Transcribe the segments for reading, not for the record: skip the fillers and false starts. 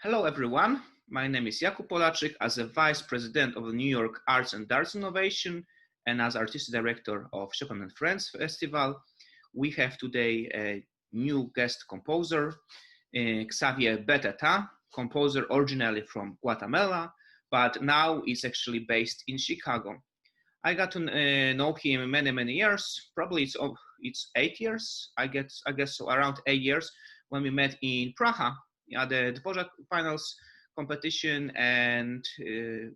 Hello, everyone. My name is Jakub Polaczyk. As a Vice President of the New York Arts and Arts Innovation and as Artistic Director of Chopin and Friends Festival, we have today a new guest composer, Xavier Beteta, composer originally from Guatemala, but now is actually based in Chicago. I got to know him many years. Probably it's 8 years. I guess so, around 8 years when we met in Praha at the Dvorak finals competition, and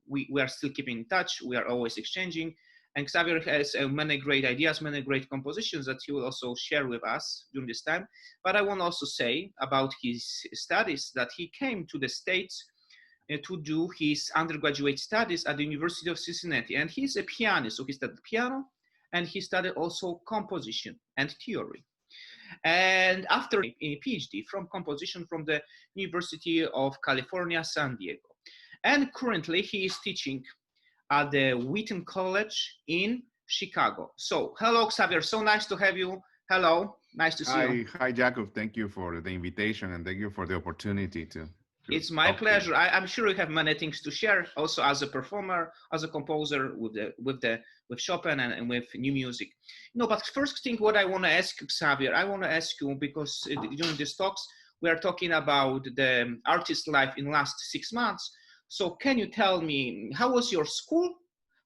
we are still keeping in touch. We are always exchanging. And Xavier has many great ideas, many great compositions that he will also share with us during this time. But I want to also say about his studies that he came to the States to do his undergraduate studies at the University of Cincinnati. And he's a pianist, so he studied piano and he studied also composition and theory. And after a PhD from composition from the University of California, San Diego. And currently he is teaching at the Wheaton College in Chicago. So hello, Xavier, so nice to have you. Hello, nice to see you. Hi, Jakub. Thank you for the invitation and thank you for the opportunity to it's my pleasure. I'm sure you have many things to share, also as a performer, as a composer with Chopin and with new music. No, but first thing, what I want to ask you, Xavier, I want to ask you because during these talks we are talking about the artist life in the last 6 months. So can you tell me how was your school,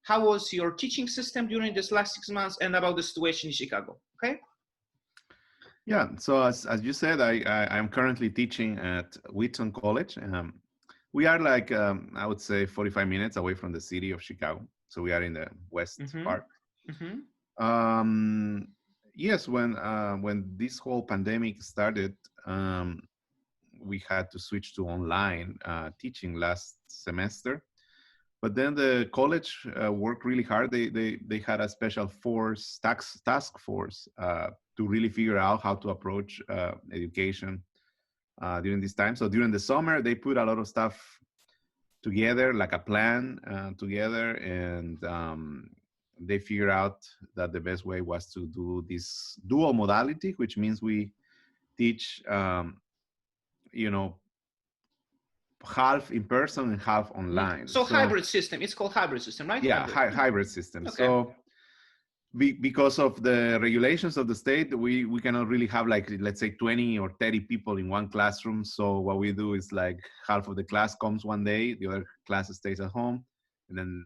how was your teaching system during this last 6 months, and about the situation in Chicago? Okay. Yeah, so as you said, I'm currently teaching at Wheaton College. We are like, I would say 45 minutes away from the city of Chicago. So we are in the west part. Yes, when this whole pandemic started, we had to switch to online teaching last semester. But then the college worked really hard. They had a special task force to really figure out how to approach education during this time. So during the summer, they put a lot of stuff together, like a plan together, and they figured out that the best way was to do this dual modality, which means we teach, half in person and half online. So hybrid system. It's called hybrid system, right? Yeah, hybrid system. Okay. So because of the regulations of the state, we cannot really have like, let's say 20 or 30 people in one classroom. So what we do is like half of the class comes one day, the other class stays at home. And then,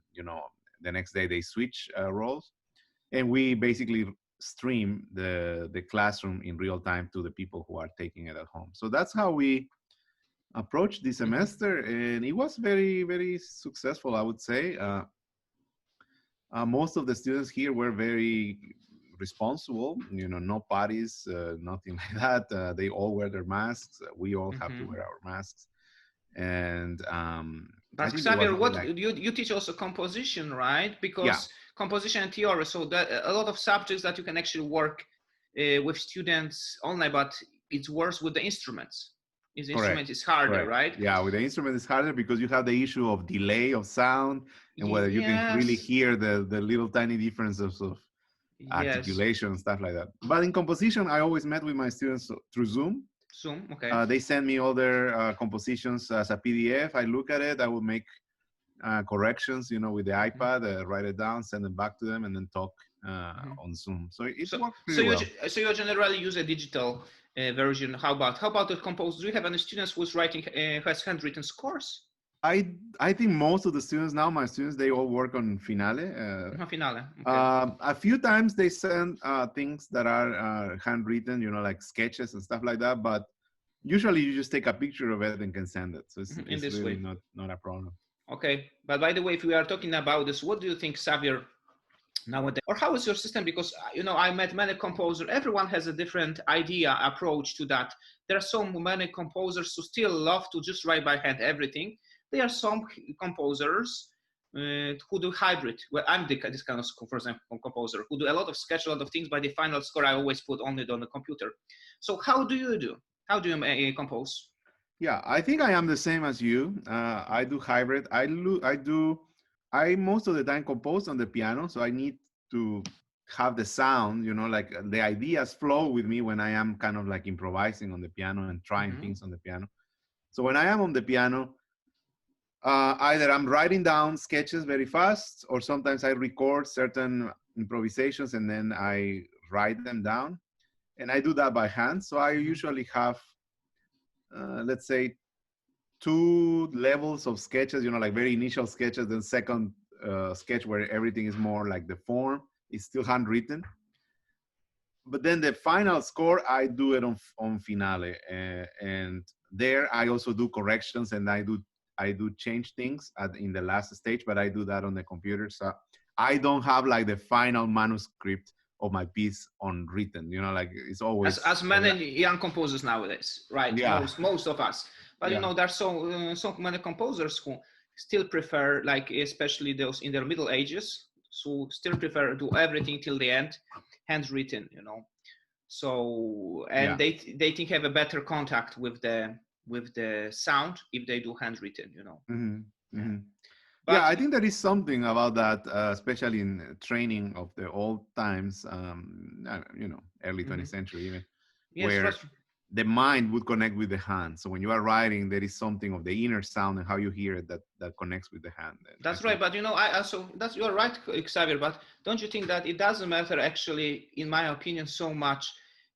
the next day they switch roles. And we basically stream the classroom in real time to the people who are taking it at home. So that's how we approached this semester, and it was very successful, I would say. Most of the students here were very responsible, no parties, nothing like that. They all wear their masks. We all have to wear our masks. And but Xavier, what you teach also composition, right? Because composition and theory, so that a lot of subjects that you can actually work with students online, but it's worse with the instruments. The instrument is harder, right? Yeah, with the instrument it's harder because you have the issue of delay of sound and whether you can really hear the little tiny differences of articulation and stuff like that. But in composition, I always met with my students through Zoom. Okay. They send me all their compositions as a PDF. I look at it. I will make corrections, with the iPad, write it down, send it back to them, and then talk on Zoom. So it works pretty well. So you generally use a digital version. How about the compose? Do you have any students who's writing has handwritten scores? I think most of the students now, my students, they all work on Finale. Finale. Okay. A few times they send things that are handwritten, like sketches and stuff like that. But usually you just take a picture of it and can send it. So it's really not a problem. Okay. But by the way, if we are talking about this, what do you think, Xavier, nowadays, or how is your system? Because I met many composers. Everyone has a different idea, approach to that. There are so many composers who still love to just write by hand everything. There are some composers who do hybrid. Well, I'm this kind of, for example, composer who do a lot of sketch, a lot of things. By the final score, I always put only on the computer. So how do you do? How do you compose? Yeah, I think I am the same as you. I do hybrid. I most of the time compose on the piano, so I need to have the sound, like the ideas flow with me when I am kind of like improvising on the piano and trying things on the piano. So when I am on the piano, either I'm writing down sketches very fast, or sometimes I record certain improvisations and then I write them down. And I do that by hand. So I usually have, let's say, 2 levels of sketches, like very initial sketches, then second sketch where everything is more like the form is still handwritten. But then the final score, I do it on Finale. And there I also do corrections, and I do change things in the last stage, but I do that on the computer. So I don't have like the final manuscript of my piece on written, like it's always as many young composers nowadays, right? Yeah. Most of us, but Yeah. there's so many composers who still prefer, like especially those in their middle ages, who still prefer do everything till the end handwritten, so and they think have a better contact with the sound if they do handwritten, But, I think there is something about that, especially in training of the old times, early 20th century even, where the mind would connect with the hand. So when you are writing, there is something of the inner sound and how you hear it that connects with the hand. That's right. But you're right, Xavier. But don't you think that it doesn't matter actually, in my opinion, so much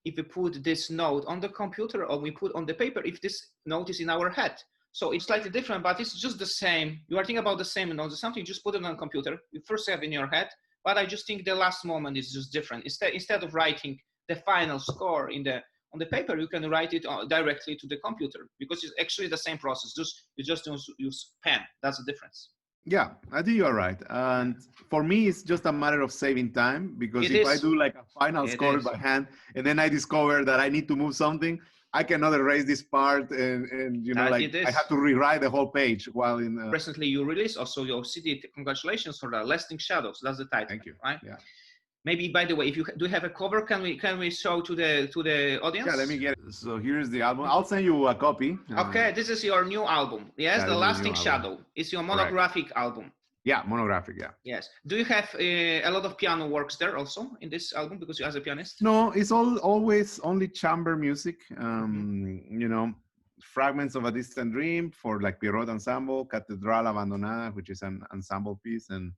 if we put this note on the computer or we put on the paper, if this note is in our head? So it's slightly different, but it's just the same. You are thinking about the same notes. Something, just put it on the computer. You first have in your head, but I just think the last moment is just different. Instead of writing the final score on the paper, you can write it directly to the computer, because it's actually the same process. You just don't use pen. That's the difference. Yeah, I think you're right. And for me, it's just a matter of saving time, because if I do like a final score by hand and then I discover that I need to move something, I cannot erase this part, and I have to rewrite the whole page while in. Recently, you released also your CD. Congratulations for that. Lasting Shadows. That's the title. Thank you. Right? Yeah. Maybe, by the way, if you do have a cover, can we show to the audience? Yeah, let me get it. So here's the album. I'll send you a copy. Okay, this is your new album. Yes, The Lasting Shadow. It's your monographic album. Yeah, monographic, yeah. Yes. Do you have a lot of piano works there also in this album, because you as a pianist? No, it's always only chamber music. Fragments of a Distant Dream for like Pierrot Ensemble, Catedral Abandonada, which is an ensemble piece, and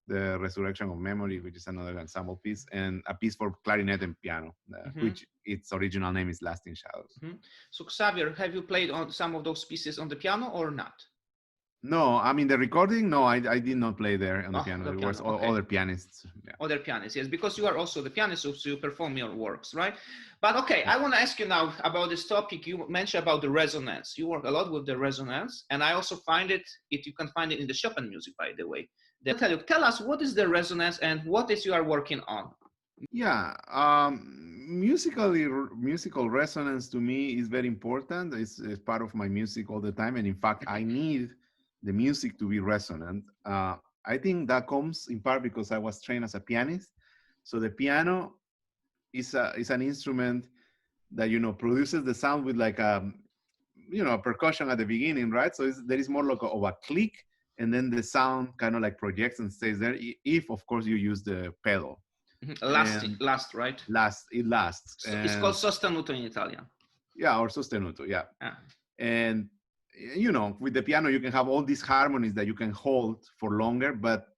The Resurrection of Memory, which is another ensemble piece, and a piece for clarinet and piano, which its original name is Lasting Shadows. So Xavier, have you played on some of those pieces on the piano or not? No, I mean the recording. No, I did not play there on the piano. It was other pianists. Yeah. Other pianists, yes, because you are also the pianist, so you perform your works, right? But okay, I want to ask you now about this topic. You mentioned about the resonance. You work a lot with the resonance, and I also find it. You can find it in the Chopin music, by the way. Tell us, what is the resonance and what is you are working on? Yeah, musical resonance to me is very important. It's part of my music all the time, and in fact, I need the music to be resonant. I think that comes in part because I was trained as a pianist. So the piano is an instrument that produces the sound with like a percussion at the beginning, right? So there is more like of a click, and then the sound kind of like projects and stays there. If of course you use the pedal. Last, right? It lasts. It's called sostenuto in Italian. Yeah, or sostenuto, yeah. And with the piano, you can have all these harmonies that you can hold for longer. But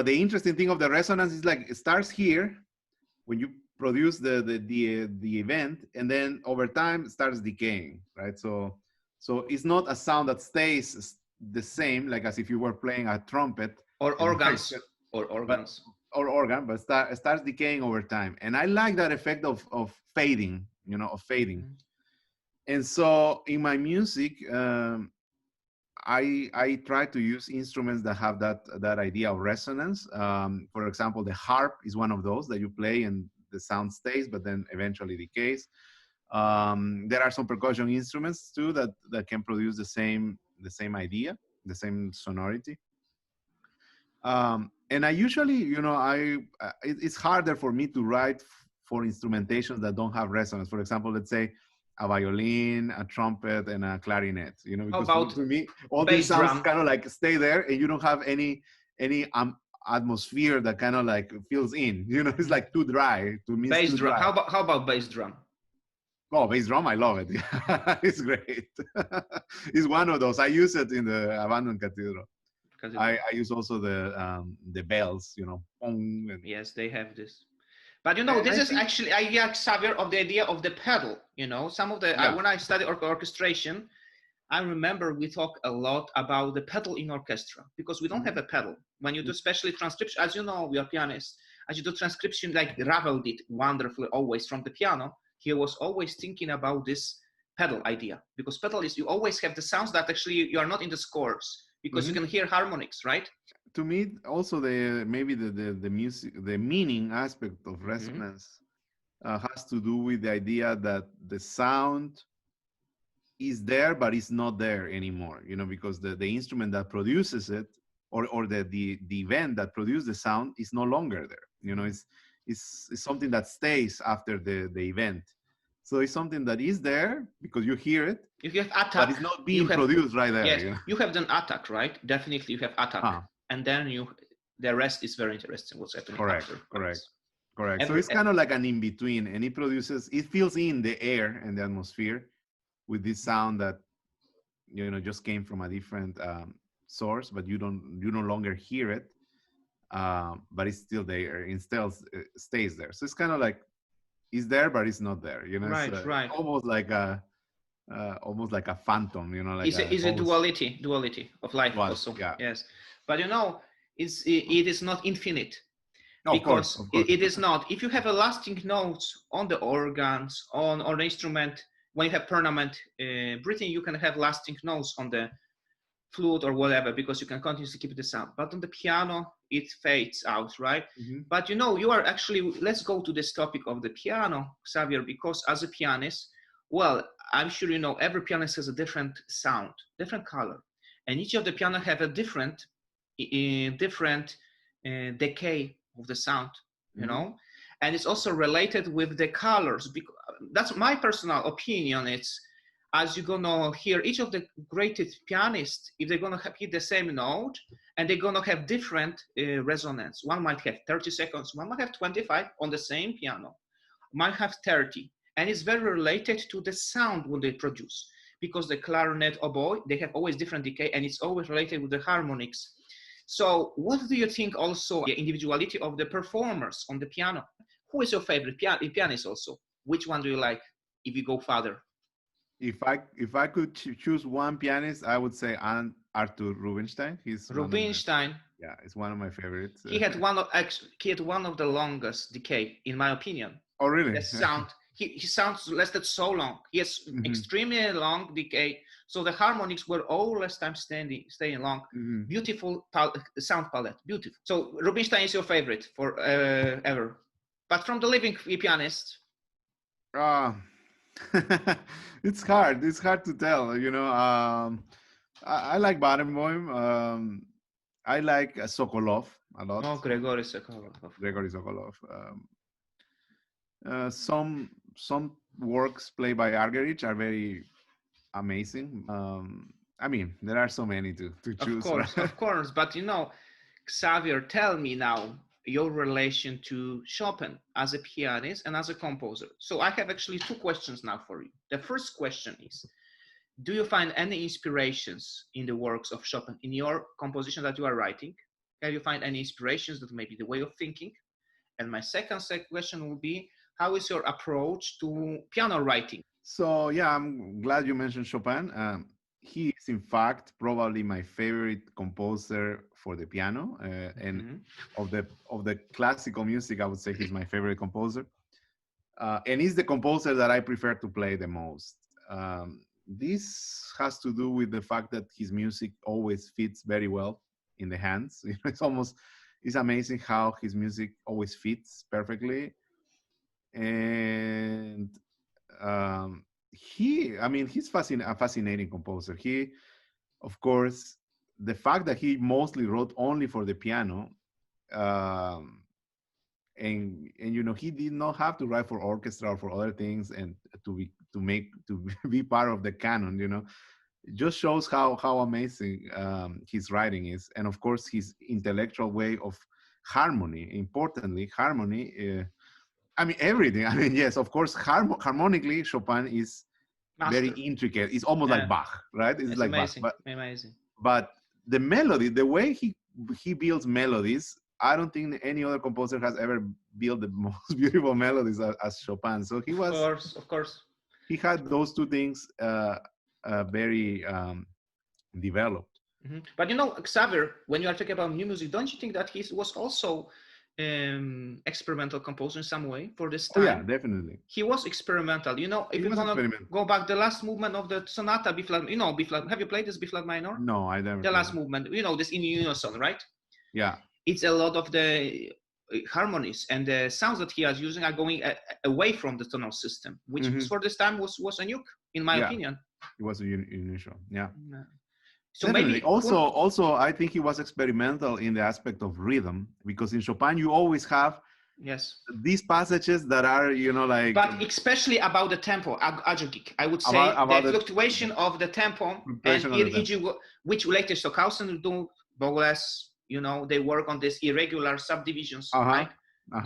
the interesting thing of the resonance is like it starts here when you produce the event, and then over time it starts decaying, right? So it's not a sound that stays the same, like as if you were playing a trumpet or organs but it starts decaying over time. And I like that effect of fading, And so in my music, I try to use instruments that have that idea of resonance. For example, the harp is one of those that you play and the sound stays, but then eventually decays. There are some percussion instruments too that can produce the same idea, the same sonority. And I usually, it's harder for me to write for instrumentations that don't have resonance. For example, let's say a violin, a trumpet, and a clarinet. Because to me, all these sounds kind of like stay there, and you don't have any atmosphere that kind of like fills in. It's like too dry to me. Bass drum. How about bass drum? Oh, bass drum, I love it. It's great. It's one of those. I use it in the abandoned cathedral. I use also the bells, you know. Pong, and, Yes, they have this. But you know, and this I is think, actually idea, Xavier, of the idea of the pedal. You know, some of the yeah. when I studied orchestration, I remember we talk a lot about the pedal in orchestra because we don't have Mhm. a pedal. When you do especially transcription, as you know, we are pianists. As you do transcription, like Ravel did wonderfully always from the piano, he was always thinking about this pedal idea because pedal is you always have the sounds that actually you are not in the scores because you Mhm. can hear harmonics, right? To me, also the maybe the music, the meaning aspect of Mm-hmm. resonance has to do with the idea that the sound is there but it's not there anymore, you know, because the instrument that produces it, or the event that produced the sound is no longer there, you know. It's something that stays after the event. So it's something that is there because you hear it, If you have but attack, it's not you being have produced right there, yes, you know. you have then attack, right? Definitely, you have attack, Huh. and then you the rest is very interesting. What's happening Correct, correct, afterwards? correct. So Every it's kind of like an in between, and it produces, it fills in the air and the atmosphere with this sound that, you know, just came from a different source, but you no longer hear it, but it's still there. It still stays there. So it's kind of like it's there, but it's not there. You know, it's right, right. almost like a phantom. You know, like a Is a ghost. duality of life Well, also. yeah. Yes, but you know, it is not infinite No, of course, because of course. it is not. If you have a lasting notes on the organs on the instrument, when you have permanent breathing, you can have lasting notes on the flute or whatever because you can continuously keep the sound. But on the piano, it fades out, right? Hmm. But you know, you are actually, let's go to this topic of the piano, Xavier, because as a pianist, well, I'm sure you know every pianist has a different sound, different color, and each of the piano have a different decay of the sound, you Hmm. know, and it's also related with the colors. That's my personal opinion. It's as you're gonna hear each of the greatest pianists, if they're gonna hit the same note and they're gonna have different resonance. One might have 30 seconds, one might have 25 on the same piano, might have 30. And it's very related to the sound when they produce because the clarinet, oboe, they have always different decay and it's always related with the harmonics. So what do you think also the individuality of the performers on the piano? Who is your favorite pianist also? Which one do you like if you go further? If I could choose one pianist, I would say Arthur Rubinstein. He's one of my, Rubinstein, yeah, it's one of my favorites. he had one of the longest decay, in my opinion. Oh, The really? sound he sounds lasted so long. He has Hmm. extremely long decay, so the harmonics were all less time staying long. Hmm. Beautiful sound palette, beautiful. So Rubinstein is your favorite for ever, but from the living pianist. Ah, it's hard. It's hard to tell. You know, I like Barenboim. I like Sokolov a lot. Oh, Gregory Sokolov, of Gregory course. Sokolov. Some works played by Argerich are very amazing. I mean, there are so many to choose, right? Of course. But you know, Xavier, tell me now your relation to Chopin as a pianist and as a composer. So I have actually two questions now for you. The first question is, do you find any inspirations in the works of Chopin in your composition that you are writing? Have you find any inspirations that maybe the way of thinking? And my second question will be, how is your approach to piano writing? So yeah, I'm glad you mentioned Chopin. He is in fact probably my favorite composer for the piano, and Mhm. of the classical music, I would say he's my favorite composer, and he's the composer that I prefer to play the most. This has to do with the fact that his music always fits very well in the hands. You know, it's amazing how his music always fits perfectly, and I mean, he's a fascinating composer. He, of course, the fact that he mostly wrote only for the piano, um, and you know, he did not have to write for orchestra or for other things, and to be part of the canon. You know, it just shows how amazing his writing is, and of course, his intellectual way of harmony. Importantly, harmony. I mean, everything. I mean, yes, of course, harmonically, Chopin is very Master. intricate. It's almost Yeah. like Bach, right? It's like amazing. Bach. Amazing. But the melody, the way he builds melodies, I don't think any other composer has ever built the most beautiful melodies as Chopin. So Of course. he had those two things very developed. But you know, Xavier, when you are talking about new music, don't you think that he was also experimental composer in some way for this time? Oh yeah, definitely. He was experimental. You know, if you want to go back, the last movement of the sonata B flat, you know, B flat. Have you played this B flat minor? No, I never. The last movement, you know, this in unison, right? Yeah. It's a lot of the harmonies and the sounds that he is using are going away from the tonal system, which for this time was a nuke, in my opinion. It was unusual. Yeah. So definitely. maybe also, I think he was experimental in the aspect of rhythm, because in Chopin you always have these passages that are, you know, like. But especially about the tempo, agogic. I would say about the fluctuation of the tempo, and which later Stockhausen do more or less. You know, they work on these irregular subdivisions, right?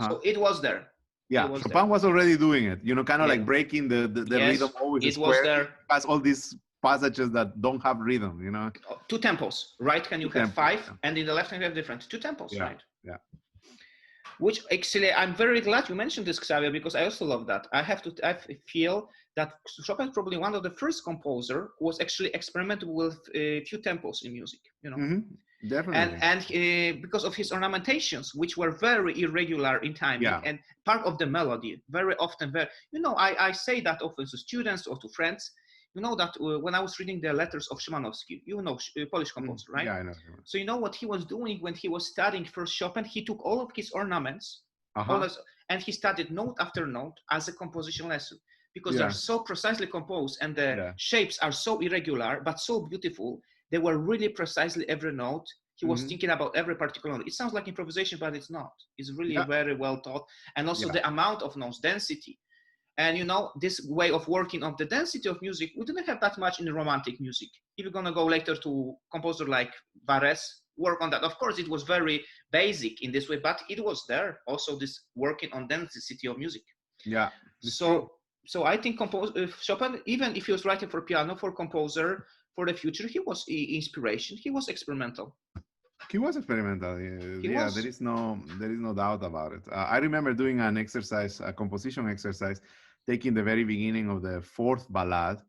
So it was there. Yeah, Chopin was already doing it. You know, kind of like breaking the rhythm always. It was there. It has all these passages that don't have rhythm, you know. Two tempos. Right hand you have 5, and in the left hand you have different. Two tempos, right? Yeah. Which actually, I'm very glad you mentioned this, Xavier, because I also love that. I feel that Chopin is probably one of the first composer who was actually experimental with a few tempos in music, you know. Definitely. And because of his ornamentations, which were very irregular in timing, and part of the melody, very often, you know, I say that often to students or to friends. You know that when I was reading the letters of Szymanowski, you know, Polish composer, right? Yeah, I know. So you know what he was doing when he was studying first Chopin? He took all of his ornaments, and he studied note after note as a composition lesson, because they're so precisely composed and the shapes are so irregular but so beautiful. They were really precisely every note. He was thinking about every particular note. It sounds like improvisation, but it's not. It's really very well taught, and also the amount of notes, density. And you know, this way of working on the density of music, we didn't have that much in the romantic music. If you're gonna go later to composer like Varese, work on that. Of course, it was very basic in this way, but it was there. Also, this working on density of music. Yeah. So I think Chopin, even if he was writing for piano, for composer, for the future, he was inspiration. He was experimental. He was experimental. There is no doubt about it. I remember doing an exercise, a composition exercise, taking the very beginning of the fourth ballad,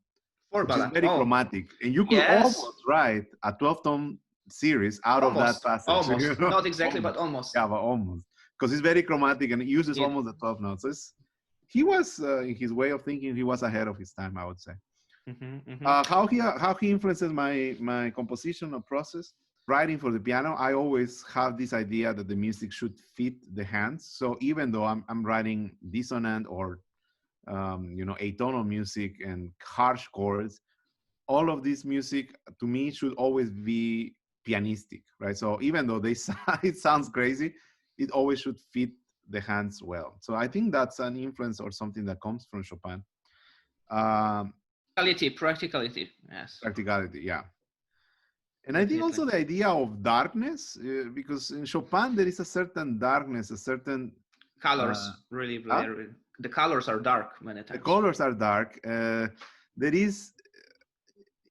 which is very chromatic, and you could almost write a 12-tone series out of that passage. Almost, you know? not exactly, but almost. Yeah, but almost, because it's very chromatic and it uses almost the 12 notes. So he was, in his way of thinking, he was ahead of his time, I would say. How he influences my compositional process. Writing for the piano, I always have this idea that the music should fit the hands. So even though I'm writing dissonant or you know, atonal music and harsh chords, all of this music to me should always be pianistic, right? So even though it sounds crazy, it always should fit the hands well. So I think that's an influence or something that comes from Chopin. Practicality, yes. Practicality, yeah. And I think also the idea of darkness, because in Chopin there is a certain darkness, a certain colors. Really, the colors are dark many times. The colors are dark.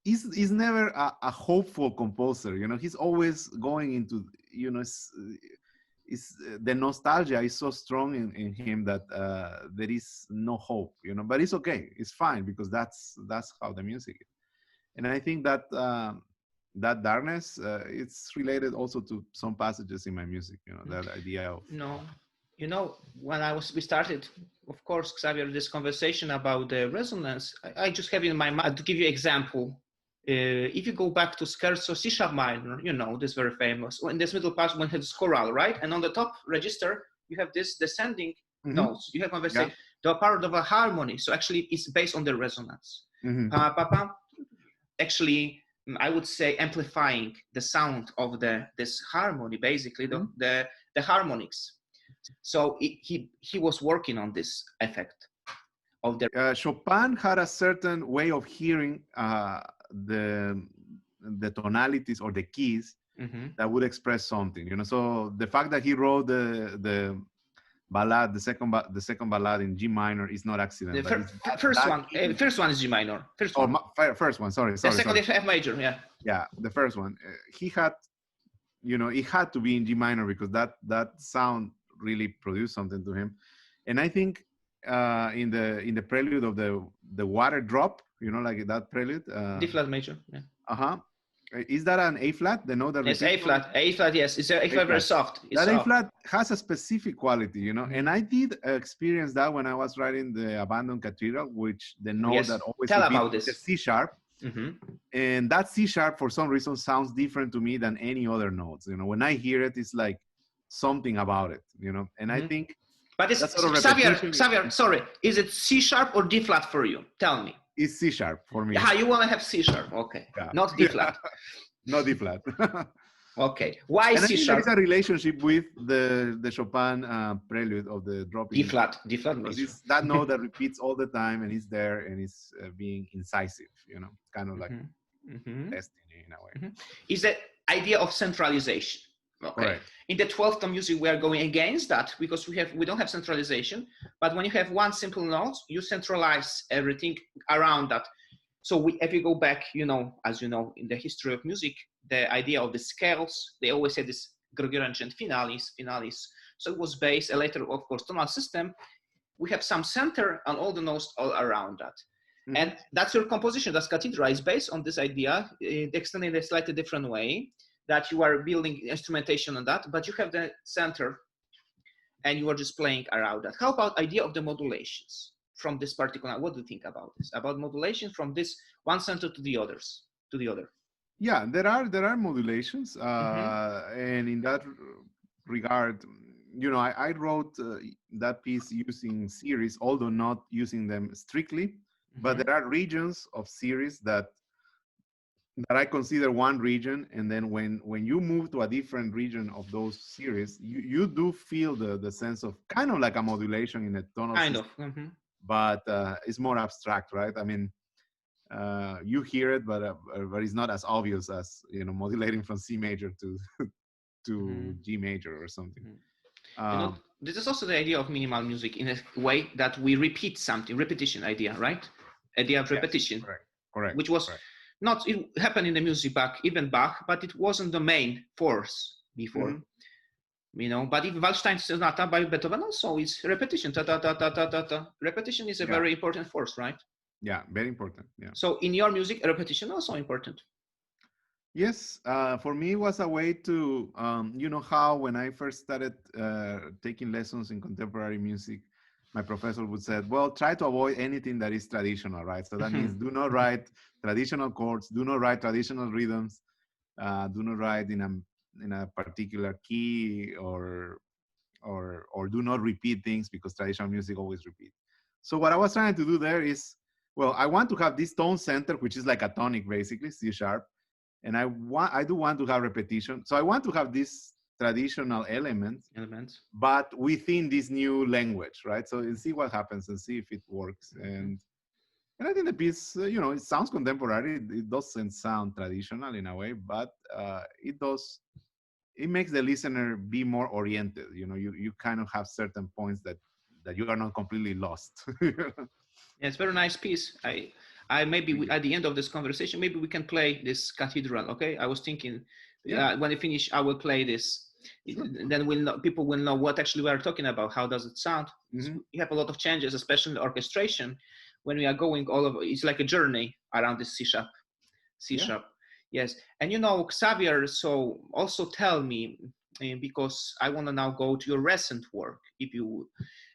He's never a hopeful composer. You know, he's always going into, you know, the nostalgia is so strong in him that there is no hope. You know, but it's okay. It's fine, because that's how the music is. And I think that. That darkness, it's related also to some passages in my music, you know, that idea of. No, you know, when we started, of course, Xavier, this conversation about the resonance, I just have in my mind, to give you an example, if you go back to Scherzo C sharp minor, you know, this very famous, in this middle part, when it's choral, right? And on the top register, you have this descending notes. You have conversation, the part of a harmony. So actually it's based on the resonance. Actually, I would say amplifying the sound of this harmony, basically the harmonics. So he was working on this effect of the. Chopin had a certain way of hearing the tonalities or the keys that would express something, you know. So the fact that he wrote the ballad, the second ballad in G minor is not accident. The first one is G minor. First one. First one. Sorry. The second is F major. Yeah. Yeah, the first one. He had, it had to be in G minor because that sound really produced something to him. And I think in the prelude of the water drop, like that prelude. D flat major. Yeah. Is that an A flat? The note that yes, A flat. A flat. Yes, it's A flat. Very soft. That A flat has a specific quality, And I did experience that when I was writing the Abandoned Cathedral, which the note that always tell about this. The C sharp. And that C sharp, for some reason, sounds different to me than any other notes. When I hear it, it's like something about it. And I think. But it's Xavier. Sorry, is it C sharp or D flat for you? Tell me. It's C sharp for me. Yeah, you want to have C sharp, okay? Yeah. Not D flat. Not D flat. Okay. Why C sharp? There is a relationship with the Chopin prelude of the dropping. D flat major. It's that note that repeats all the time and is there and is being incisive. Kind of like destiny in a way. Is the idea of centralization. Okay. Right. In the 12th tone music, we are going against that because we don't have centralization. But when you have one simple note, you centralize everything around that. So if you go back, as you know, in the history of music, the idea of the scales, they always had this Gregorian chant finalis. So it was based, later, of course, tonal system. We have some center and all the notes all around that. And that's your composition. That's Cathedral is based on this idea, extended in a slightly different way. That you are building instrumentation on that, but you have the center and you are just playing around that. How about idea of the modulations from this particular, what do you think about this? About modulation from this one center to the other? Yeah, there are modulations. And in that regard, I wrote that piece using series, although not using them strictly, but there are regions of series that I consider one region, and then when you move to a different region of those series, you do feel the sense of kind of like a modulation in a tonal system, but it's more abstract, right? I mean, you hear it, but it's not as obvious as modulating from C major to G major or something. This is also the idea of minimal music in a way that we repeat something, repetition idea, right? Idea of repetition, correct. Which was. It happened in the music back, even Bach, but it wasn't the main force before, But if Waldstein Sonata by Beethoven also is repetition, Repetition is a very important force, right? Yeah, very important. Yeah. So in your music, repetition also important. Yes, for me it was a way to, how when I first started taking lessons in contemporary music, my professor would say, well, try to avoid anything that is traditional, right? So that means do not write traditional chords, do not write traditional rhythms, do not write in a particular key or do not repeat things because traditional music always repeats. So what I was trying to do there is, well, I want to have this tone center, which is like a tonic, basically, C sharp. And I do want to have repetition. So I want to have this traditional elements, but within this new language, right? So you see what happens and see if it works. And I think the piece, it sounds contemporary. It doesn't sound traditional in a way, but it makes the listener be more oriented. You kind of have certain points that you are not completely lost. Yeah, it's a very nice piece. I maybe at the end of this conversation, maybe we can play this Cathedral. Okay, I was thinking when I finish, I will play this. Sure. Then people will know what actually we are talking about. How does it sound? You have a lot of changes, especially in the orchestration. When we are going all over, it's like a journey around this C sharp. Yes, and Xavier. So also tell me, because I want to now go to your recent work, if you.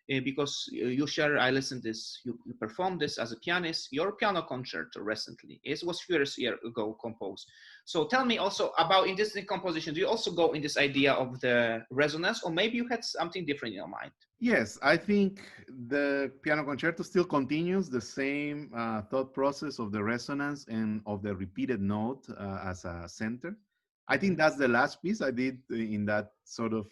Because you share, I listened this, you performed this as a pianist, your piano concerto recently. It was a few years ago composed. So tell me also about in this composition, do you also go in this idea of the resonance, or maybe you had something different in your mind? Yes, I think the piano concerto still continues the same thought process of the resonance and of the repeated note as a center. I think that's the last piece I did in that sort of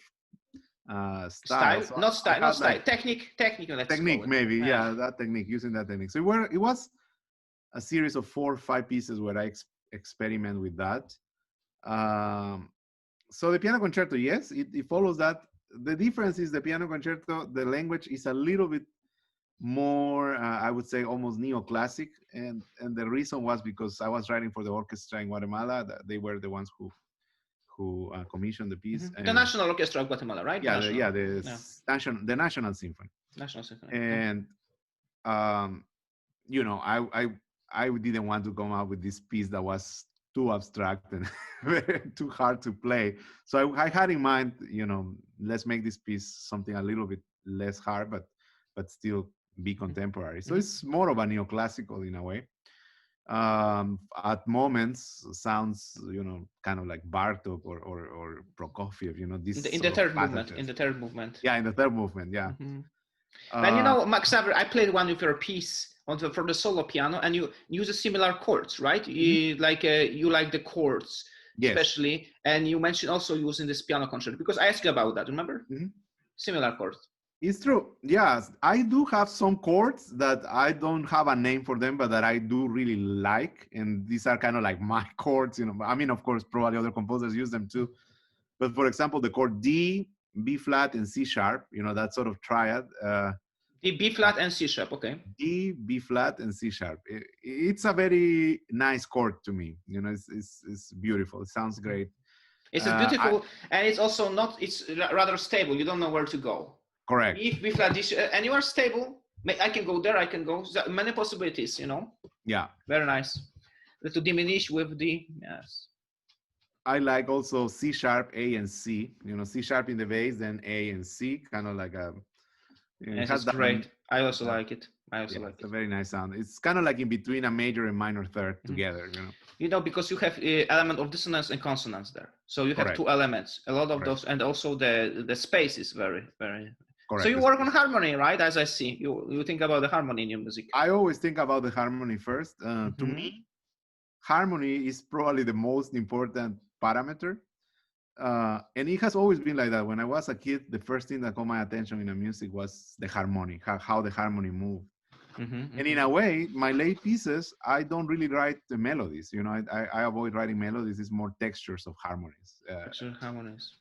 style. So not style. Technique. Maybe, that technique, using that technique. So it was a series of 4 or 5 pieces where I experiment with that. So the piano concerto, yes, it follows that the difference is the piano concerto, the language is a little bit more, I would say, almost neoclassic, and the reason was because I was writing for the orchestra in Guatemala. They were the ones who commissioned the piece. The National Orchestra of Guatemala, right? Yeah, the National Symphony. National Symphony. And you know, I didn't want to come up with this piece that was too abstract and too hard to play. So I had in mind, you know, let's make this piece something a little bit less hard, but still be contemporary. So it's more of a neoclassical in a way. At moments sounds, you know, kind of like Bartok or Prokofiev, you know, this in the third movement. In the third movement. Yeah, in the third movement. Yeah. And you know, Xavier, I played one of your piece for the solo piano, and you use a similar chords, right? You like the chords, especially, and you mentioned also using this piano concert because I asked you about that. Remember? Similar chords. It's true. Yes, I do have some chords that I don't have a name for them, but that I do really like, and these are kind of like my chords. You know, I mean, of course, probably other composers use them too. But for example, the chord D, B flat, and C sharp. You know, that sort of triad. B flat and C sharp, okay. D, B flat, and C sharp. It's a very nice chord to me. You know, it's beautiful. It sounds great. It's beautiful, and it's also not. It's rather stable. You don't know where to go. Correct. If B flat, D, and you are stable. I can go there. I can go. Many possibilities. You know. Yeah. Very nice. To diminish with the yes. I like also C sharp, A, and C. You know, C sharp in the bass, then A and C, kind of like a. It's great. I also like it. It's a very nice sound. It's kind of like in between a major and minor third together, you know. You know, because you have element of dissonance and consonance there. So you have two elements. A lot of those, and also the space is very, very. Correct. So you work on harmony, right? As I see, you think about the harmony in your music. I always think about the harmony first. To me, harmony is probably the most important parameter. And it has always been like that. When I was a kid, the first thing that caught my attention in the music was the harmony, how the harmony moved. And in a way, my late pieces, I don't really write the melodies. You know, I avoid writing melodies. It's more textures of harmonies. Harmonies.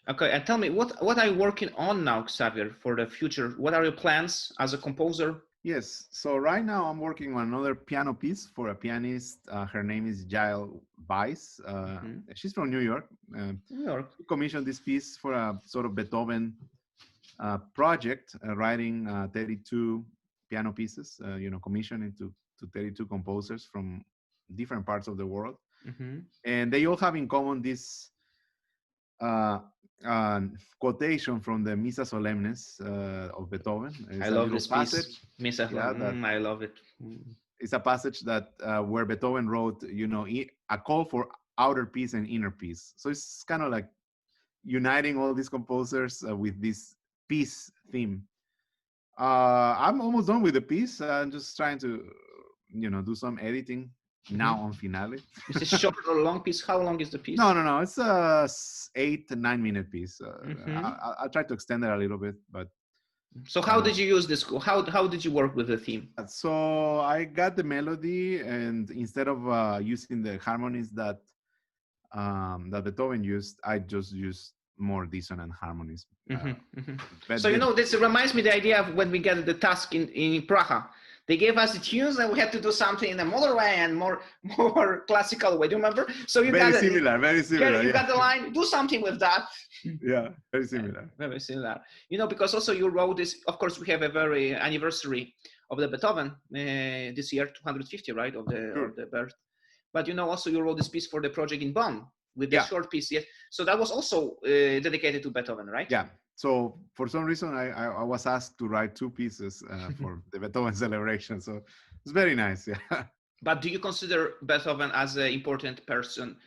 Okay, and tell me, what are you working on now, Xavier, for the future? What are your plans as a composer? Yes, so right now I'm working on another piano piece for a pianist. Her name is Jael Weiss. She's from New York. New York. She commissioned this piece for a sort of Beethoven project, writing 32 piano pieces, you know, commissioning to 32 composers from different parts of the world. And they all have in common this quotation from the Missa Solemnes of Beethoven. I love this passage. Missa, I love it. It's a passage that where Beethoven wrote, you know, a call for outer peace and inner peace. So it's kind of like uniting all these composers with this peace theme. I'm almost done with the piece. I'm just trying to, you know, do some editing now on finale. Is it short or long piece? How long is the piece? No. It's a 8 to 9 minute piece. I'll try to extend it a little bit, but. So how did you use this? How did you work with the theme? So I got the melody, and instead of using the harmonies that Beethoven used, I just used more dissonant harmonies. So you know, this reminds me the idea of when we get the task in Praha. They gave us the tunes and we had to do something in a modern way and more classical way. Do you remember? So you very similar. You got the line, do something with that. Yeah, very similar. Very similar. You know, because also you wrote this, of course, we have a very anniversary of the Beethoven this year, 250, right, of the birth. But you know, also you wrote this piece for the project in Bonn with the short piece. Yes. So that was also dedicated to Beethoven, right? Yeah. So for some reason, I was asked to write 2 pieces for the Beethoven celebration. So it's very nice. Yeah. But do you consider Beethoven as an important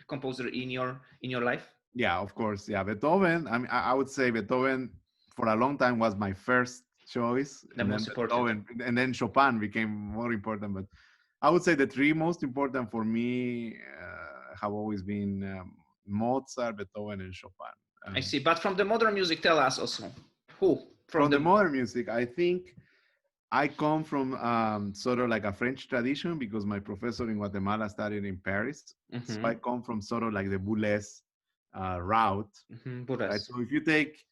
composer in your life? Yeah, of course. Yeah, Beethoven. I mean, I would say Beethoven for a long time was my first choice. The most important. And then Chopin became more important. But I would say the 3 most important for me have always been Mozart, Beethoven, and Chopin. I see. But from the modern music, tell us also. Who? From the modern music, I think I come from sort of like a French tradition because my professor in Guatemala studied in Paris. So I come from sort of like the Boulez route. Right? Bourrez. So if you take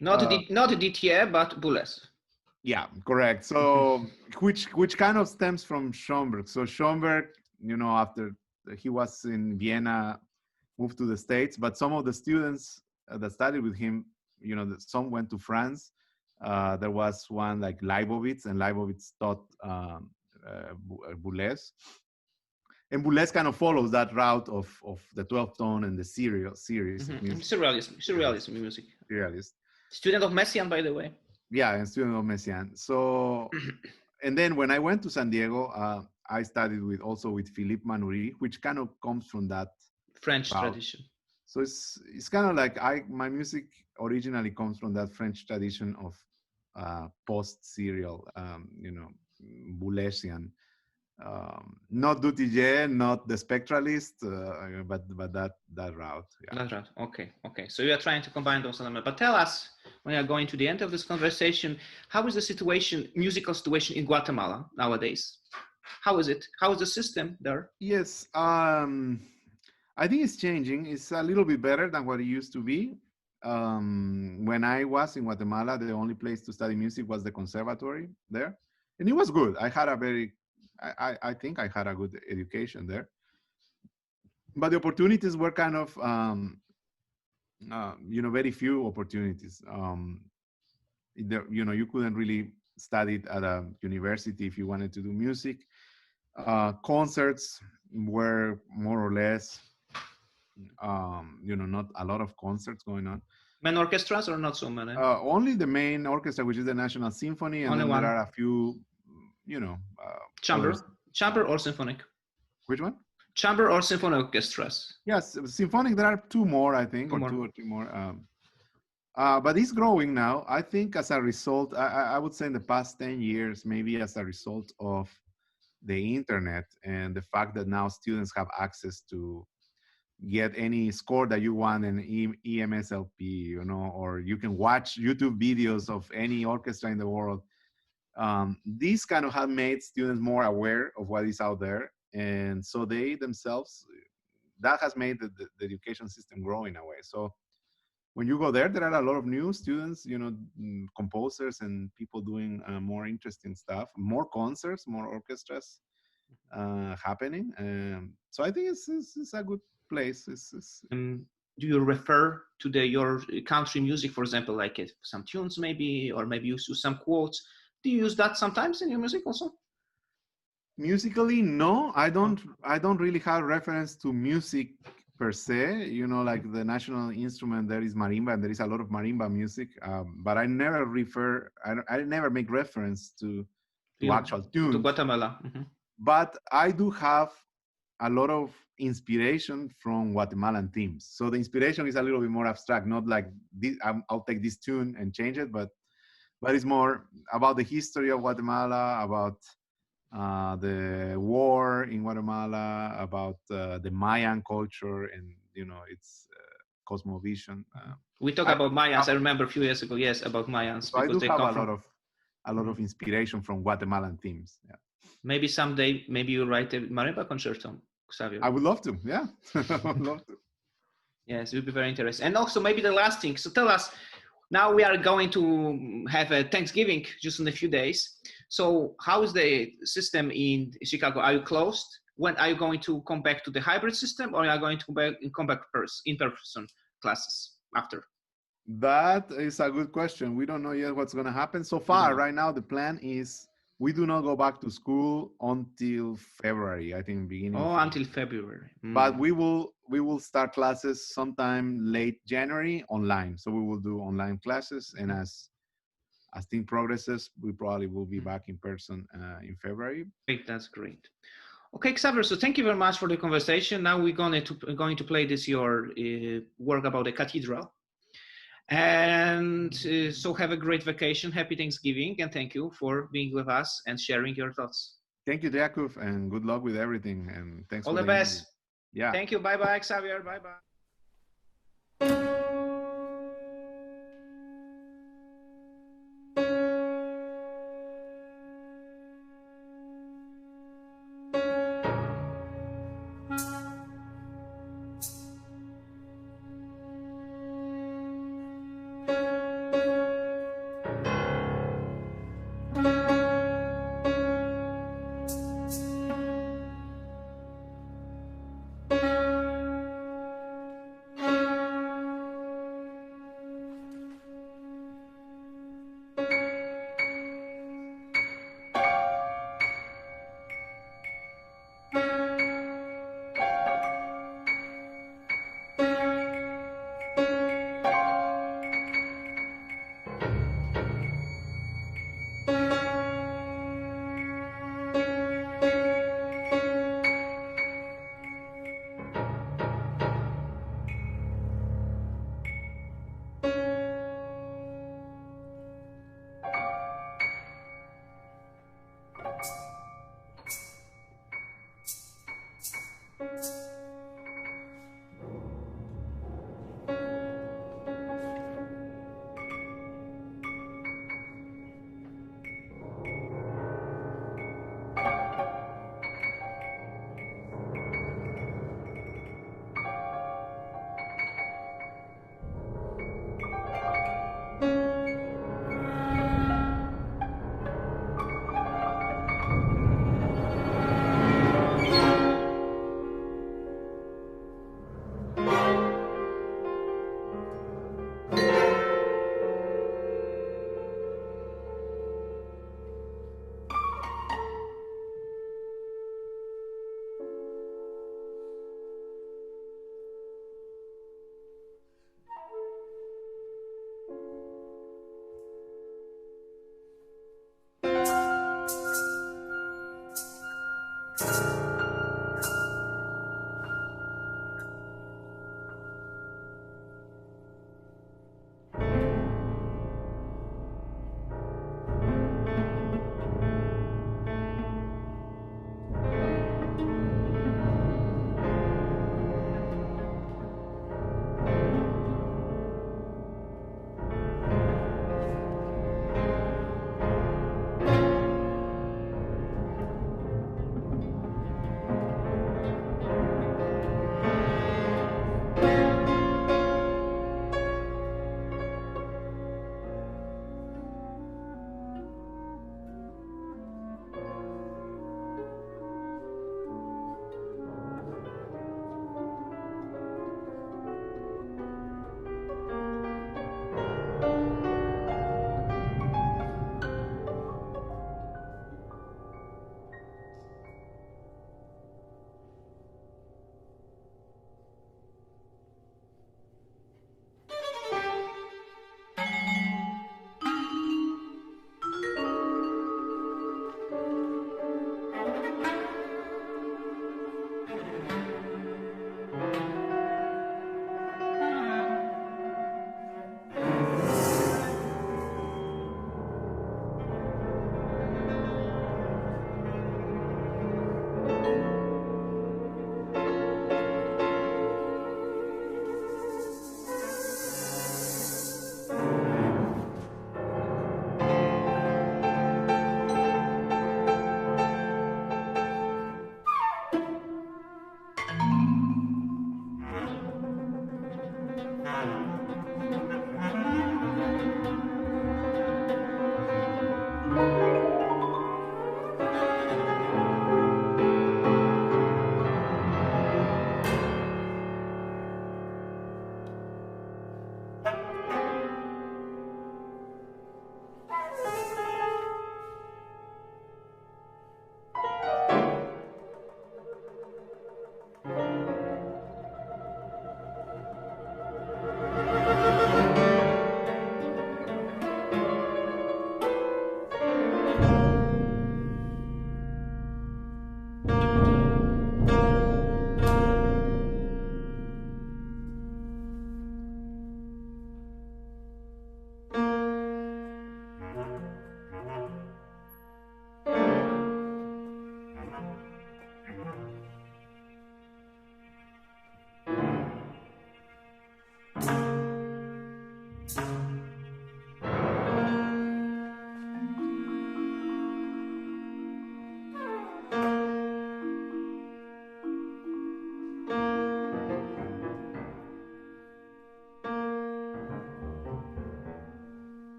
Not Dittier, but Bourrez. Yeah, correct. So which kind of stems from Schoenberg. So Schoenberg, after he was in Vienna, moved to the States, but some of the students that studied with him, some went to France. There was one like Leibowitz, and Leibowitz taught Boulez. And Boulez kind of follows that route of the 12th tone and the series of music. Surrealism music. Surrealist. Student of Messiaen, by the way. Yeah, and student of Messiaen. So, and then when I went to San Diego, I studied also with Philippe Manoury, which kind of comes from that French tradition. So it's kind of like my music originally comes from that French tradition of post-serial, Boulesian. Not Dutilleux, not the spectralist, but that route. Yeah. That route. Okay. So you are trying to combine those elements. But tell us, when you are going to the end of this conversation, how is the musical situation in Guatemala nowadays? How is it? How is the system there? Yes, I think it's changing. It's a little bit better than what it used to be. When I was in Guatemala, the only place to study music was the conservatory there, and it was good. I think I had a good education there, but the opportunities were kind of, very few opportunities. You couldn't really study at a university if you wanted to do music. Concerts were more or less, not a lot of concerts going on. Main orchestras or not so many? Only the main orchestra, which is the National Symphony, and then there are a few, chamber or symphonic? Which one? Chamber or symphonic orchestras? Yes, symphonic. There are two more, I think, two or three more. But it's growing now. I think as a result, I would say in the past 10 years, maybe as a result of the internet and the fact that now students have access to get any score that you want in EMSLP, or you can watch YouTube videos of any orchestra in the world. These kind of have made students more aware of what is out there. And so they themselves, that has made the education system grow in a way. So when you go there, there are a lot of new students, composers and people doing more interesting stuff, more concerts, more orchestras happening. So I think it's a good place. Do you refer to your country music, for example, like some tunes maybe, or maybe you use some quotes? Do you use that sometimes in your music also? Musically, no. I don't really have reference to music per se. Like the national instrument, there is marimba, and there is a lot of marimba music. But I never I never make reference to actual tunes. To Guatemala. Mm-hmm. But I do have a lot of inspiration from Guatemalan themes. So the inspiration is a little bit more abstract, not like this, I'll take this tune and change it, but it's more about the history of Guatemala, about the war in Guatemala, about the Mayan culture and, its cosmovision. We talked about Mayans, I remember a few years ago, yes, about Mayans. So I do have a lot of inspiration from Guatemalan themes. Yeah. Maybe someday, maybe you write a marimba concerto, Xavier. I would love to, yeah. I would love to. Yes, it would be very interesting. And also maybe the last thing, so tell us, now we are going to have a Thanksgiving just in a few days. So how is the system in Chicago? Are you closed? When are you going to come back to the hybrid system, or are you going to come back in-person classes after? That is a good question. We don't know yet what's going to happen. So far, right now, the plan is we do not go back to school until February, I think, beginning. Oh, until February. But we will start classes sometime late January online. So we will do online classes, and as things progresses, we probably will be back in person in February. Great, that's great. Okay, Xavier, so thank you very much for the conversation. Now we're going to play your work about the cathedral. And so have a great vacation, happy Thanksgiving, and thank you for being with us and sharing your thoughts. Thank you, Jakub, and good luck with everything. And thanks all the best. Yeah. Thank you. Bye-bye, Xavier. Bye-bye.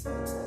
Thank